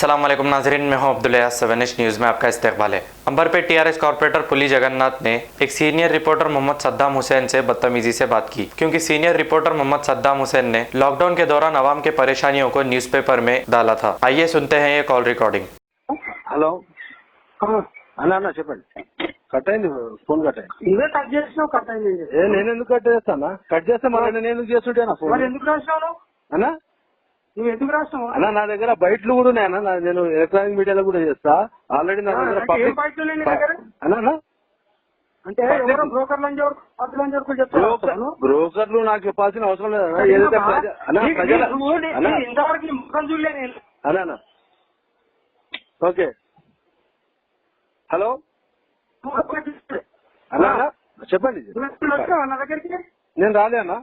अस्सलाम वालेकुम नाजरीन, मैं हूं अब्दुल अयाज। 7 न्यूज़ में आपका इस्तकबाल है। अंबरपेट टीआरएस कॉर्पोरेटर पुली जगन्नाथ ने एक सीनियर रिपोर्टर मोहम्मद सद्दाम हुसैन से बदतमीजी से बात की, क्योंकि सीनियर रिपोर्टर मोहम्मद सद्दाम हुसैन ने लॉकडाउन के दौरान आवाम के परेशानियों को न्यूज़पेपर में डाला था। आइए सुनते हैं ये कॉल रिकॉर्डिंग। హలో అన్న అన్న చెప్పండి. కట్ అయింది, ఫోన్ కట్ అయింది. నువ్వే కట్ చేసినావు, కట్ అయింది. నేను ఎందుకు కట్ చేస్తానా? కట్ చేస్తే మళ్ళీ నేను ఎందుకు చేస్తుంటేనా ఫోన్? మరి ఎందుకు రాసినావు అన్నా? నువ్వు ఎందుకు రాసినావు అన్నా నా దగ్గర బయటలు కూడా ఉన్నాయన్నా, నేను ఎలక్ట్రానిక్ మీడియాలో కూడా చేస్తా ఆల్రెడీ. నా దగ్గర ఏం బయటలు లేని దగ్గర అన్నా అంటే ఎవరో బ్రోకర్లు అని చెప్పి చెప్తాను. బ్రోకర్లు నాకు చెప్పాల్సిన అవసరం లేదు. ఏదైతే ఇంతవరకు ముఖం చూడలే. అన్నా ఓకే. హలో అన్నా చెప్పండి. నా దగ్గరికి నేను రాలే అన్నా.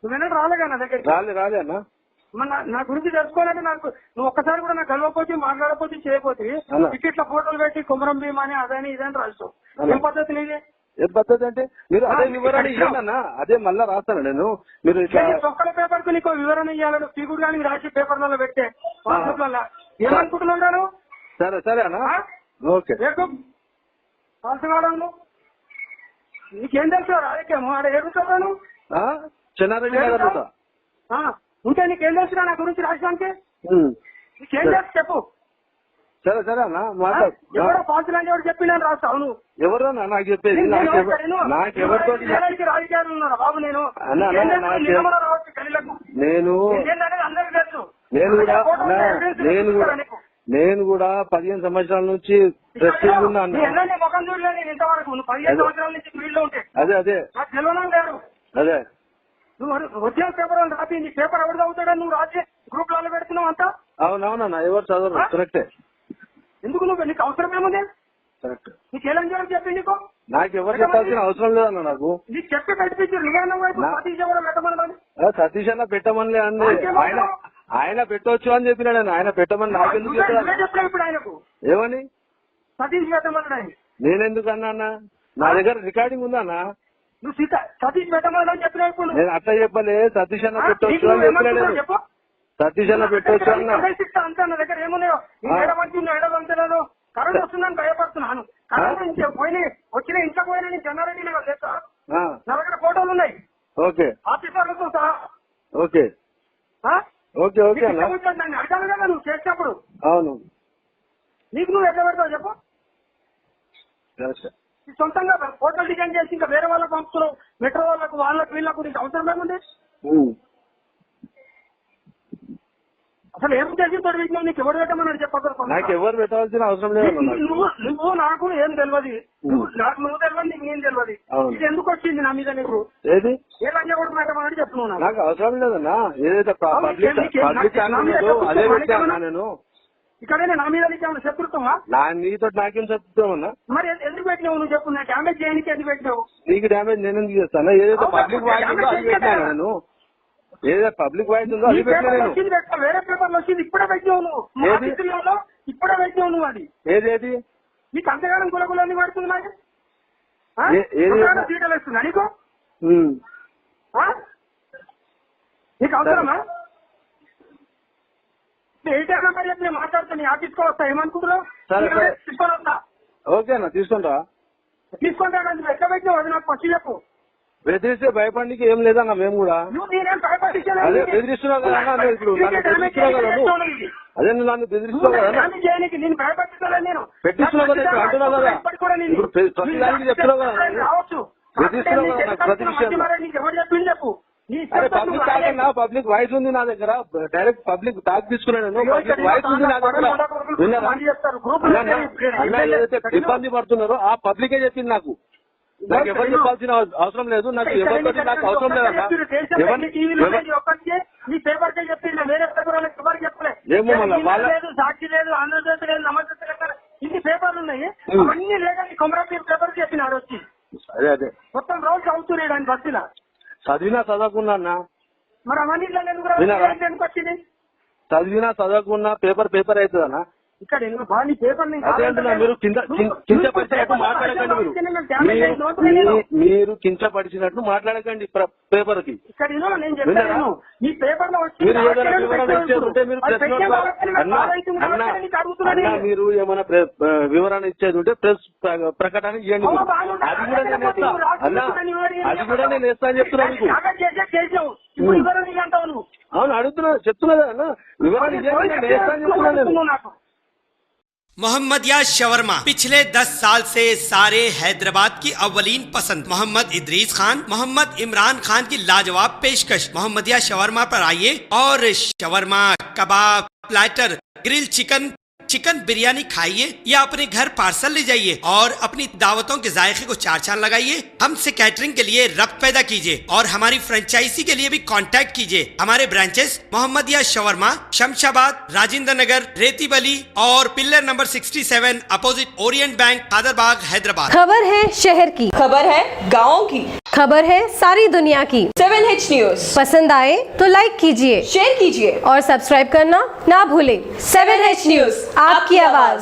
నువ్వేనా రాలేగా నా దగ్గరికి? రాలే అన్నా. నా గురించి తెలుసుకోవాలంటే నాకు నువ్వు ఒక్కసారి కూడా నాకు కలవకపోతే మాట్లాడకపోతే చేయకపోతే టికెట్ల ఫోటోలు పెట్టి కుమరం భీమా అని అదని ఇదని రాస్తావు. ఏం పద్ధతి నీదే? ఏం పద్ధతి అంటే మీరు అదే వివరణ ఇవ్వండి అన్న, అదే మళ్ళా రాస్తాను నేను. మీరు ఒక్కల పేపర్ కు నీకు వివరణ ఇవ్వాలని ఫిగర్ కానీ రాసి పేపర్లలో పెట్టే వాట్సాప్లలో ఏమనుకుంటున్నాను? సరే అన్న ఓకే. పాల్సగాడను నీకేం తెలుసు? రాజకీయము ఆడ ఎరుగుతాను చెన్నారెడ్డి నగర్ ఉంటే నీకేం తెలుసురా నా గురించి రాజధానికి? నీకేం తెలుసు చెప్పు. సరే అన్న మాట్లాడు. ఎవరో పాల్సులు అని ఎవరు చెప్పి నేను రాస్తావు. నువ్వు ఎవరన్నా నాకు చెప్పేది? నాకెవరితో రాజకీయాలు ఉన్నారా బాబు? నేను రావచ్చు గలీలకు. అందరికీ తెలుసు. నేను కూడా 15 సంవత్సరాల నుంచి ప్రెస్టీజ్ ఉన్నాను. ముఖం చూడలేదు నేను ఇంతవరకు. నువ్వు 15 సంవత్సరాల నుంచి ఫీల్డ్ లో ఉంటే అదే నాకు తెలియడం లేదు. అదే నువ్వు వచ్చిన పేపర్ వాళ్ళు రాపి నీ పేపర్ ఎవరు చదువుతాడని నువ్వు రాజే గ్రూప్ లలో పెడుతున్నావు అంతా. అవునవునన్నా, ఎవరు చదవరు. కరెక్టే. ఎందుకు నువ్వు నీకు అవసరం ఏముంది? కరెక్ట్. నీకు ఎలా చేయాలని చెప్పి నీకు నాకు ఎవరు చెప్పాల్సిన అవసరం లేదన్న. నాకు నీకు చెప్పి పెట్టించారు. నువ్వేనా సతీష్ ఎవరో పెట్టమని? సతీష్ అన్న పెట్టమని అండి. ఆయన పెట్టవచ్చు అని చెప్పినాడు. ఆయన పెట్టమని నాకెందుకు చెప్పినా ఇప్పుడు ఆయనకు ఏమని? సతీష్ పెట్టమన్నాడు ఆయన. నేనెందుకు అన్నా అన్న? నా దగ్గర రికార్డింగ్ ఉందా అన్న? నువ్వు సతీష్ పెట్టమని చెప్పినా ఇప్పుడు నేను అట్లా చెప్పలే. సతీష్ అన్న పెట్టవచ్చు అని చెప్పలేదు. సతీష్ అన్న పెట్టవచ్చు అన్న. అంతా నా దగ్గర ఏమున్నాయో ఏడవంతున్నారు. కరెంట్ వస్తుందని భయపడుతున్నాను. కరెంట్ పోయినా వచ్చిన ఇంట్లో పోయినా నేను చెన్నారెడ్డి నాకు తెలుసా? నా దగ్గర ఫోటోలు ఉన్నాయి. ఓకే. ఆఫీసర్లతో సహా. ఓకే ఓకే ఓకే అన్న. నన్ను అడగాలి కదా నువ్వు చేసినప్పుడు. అవును. నీకు నువ్వు ఎట్లా పెడతావు చెప్పు? సొంతంగా ఫోటోలు డిజైన్ చేసి ఇంకా వేరే వాళ్ళకి పంపుతున్నావు. మెట్రో వాళ్ళకు వీళ్ళకు నీకు అవసరం ఏముంది? అసలు ఏం చేసి తోడు పెట్టినావు? నీకు ఎవరు పెట్టమన్నాడు చెప్పగలరు? నాకు ఎవరు పెట్టాల్సిన అవసరం లేదు. నువ్వు నాకు ఏం తెలియదు. నాకు నువ్వు తెలియదు, నీకు నేను తెలియదు. ఇది ఎందుకు వచ్చింది నా మీద నీకు? ఏది ఏ లంజ కూడా పెట్టమని చెప్తున్నావు. నాకు అవసరం లేదన్నా. ఏదైతే పబ్లిక్ అదే పెట్టాను నేను. ఇక్కడే నా మీద నీకేమన్నా శత్రుత్వమా? నీతో నాకేం శత్రుత్వం అన్నా? మరి ఎందుకు పెట్టినావు? నువ్వు చెప్పు. నా డ్యామేజ్ చేయడానికి ఎందుకు పెట్టినావు? నీకు డ్యామేజ్ నేను ఎందుకు చేస్తాను? ఏదైతే పబ్లిక్ వాయిస్ ఉందో అది పెట్టాను నేను. ఏదైతే పబ్లిక్ వాయిస్ ఉందో అది పెట్టాను. వేరే పేపర్లు వచ్చింది ఇప్పుడే పెట్టినావు నువ్వు. ఇప్పుడే పెట్టినావు నువ్వు. అది ఏదేది నీకు అంతగానం గులగులన్నీ పడుతుంది. నాకు సీటలు వేస్తుందా నీకు? నీకు అవసరమా? ఏంటన్నా మరి నేను మాట్లాడుతున్నా. ఆఫీస్కి వస్తా. ఏమనుకుంటున్నావు? తీసుకొని వస్తా. ఓకే అన్న, తీసుకుంటా. తీసుకుంటా. ఎట్లా పెట్టినావు అది నాకు ఫస్ట్ చెప్పు. బెదిరిస్తే భయపడికి ఏం లేదన్నా. మేము కూడా అదే బెదిరిస్తున్నావు కదా అన్న. ఇప్పుడు నన్ను బెదిరిస్తున్నావు కదా నువ్వు. అదే నువ్వు నన్ను బెదిరిస్తున్నావు కదా. నేను భయపడుతున్నా. నేను పెట్టిస్తున్నావు కదా ఇప్పుడు అంటున్నావు కదా. ఇప్పుడు ప్రతి దానికి చెప్తున్నావు కదా. బెదిరిస్తున్నావు కదా నాకు ప్రతి విషయం. చెప్పు. అరే పబ్లిక్ టాక్ పబ్లిక్ వాయిస్ ఉంది నా దగ్గర. డైరెక్ట్ పబ్లిక్ టాక్ తీసుకున్నాను. పబ్లిక్ వాయిస్ ఉంది నా దగ్గర. ఏదైతే ఇబ్బంది పడుతున్నారో ఆ పబ్లికే చెప్పింది నాకు. నాకు ఎవరు చెప్పాల్సిన అవసరం లేదు. నాకు ఎవరితో నాకు అవసరం లేదన్నా. ఏమో మళ్ళీ సాక్షి లేదు, ఆంధ్రజ్యోతి లేదు, నమస్తే లేదు. ఇన్ని పేపర్లు ఉన్నాయి. అన్ని లేదని కొమరం పేపర్ చెప్పినాడు వచ్చి. అదే మొత్తం రోజు చదువుతున్నాడు ఆయన బస్సులో. చదివినా చదవకున్నా మరి అవన్నీ వచ్చింది. చదివినా చదవకున్నా పేపర్ అవుతుందన్నా. ఇక్కడ ఎందుకు బా నీ పేపర్ నేను అదే అంటున్నా, మీరు కించపరిచినట్టు మాట్లాడకండి. మీరు కించపరిచినట్టు మాట్లాడకండి పేపర్ కి. ఇక్కడ నేను చెప్తాను ఈ పేపర్ లో వచ్చి మీరు ఏదైనా వివరణ ఇచ్చేది ఉంటే మీరు ప్రెస్ అన్నా మీరు ఏమైనా వివరణ ఇచ్చేది ఉంటే ప్రెస్ ప్రకటన ఇవ్వండి. అది కూడా నేను వేస్తా అన్నా, అది కూడా నేను వేస్తా అని చెప్తున్నాను మీకు. అవును అడుగుతున్నా, చెప్తున్నా అన్న వివరణ ఇవ్వండి, నేను వేస్తా అని చెప్తున్నా నేను. मोहम्मदिया शवरमा पिछले 10 साल से सारे हैदराबाद की अव्वलीन पसंद मोहम्मद इदरीस खान, मोहम्मद इमरान खान की लाजवाब पेशकश। मोहम्मदिया शवरमा पर आइए और shawarma, kebab, platter, grill chicken, chicken biryani खाइए या अपने घर पार्सल ले जाइए और अपनी दावतों के जायके को चार चांद लगाइए। हमसे कैटरिंग के लिए रब्त पैदा कीजिए और हमारी फ्रेंचाइजी के लिए भी कांटेक्ट कीजिए। हमारे ब्रांचेस मोहम्मदिया शवरमा, शमशाबाद, राजेंद्र नगर, रेती बली और pillar number 67 opposite Orient bank, Kadarbagh, Hyderabad. खबर है शहर की, खबर है गाँव की, खबर है सारी दुनिया की। 7H न्यूज पसंद आए तो लाइक कीजिए, शेयर कीजिए और सब्सक्राइब करना ना भूलें। 7H न्यूज, आपकी आवाज।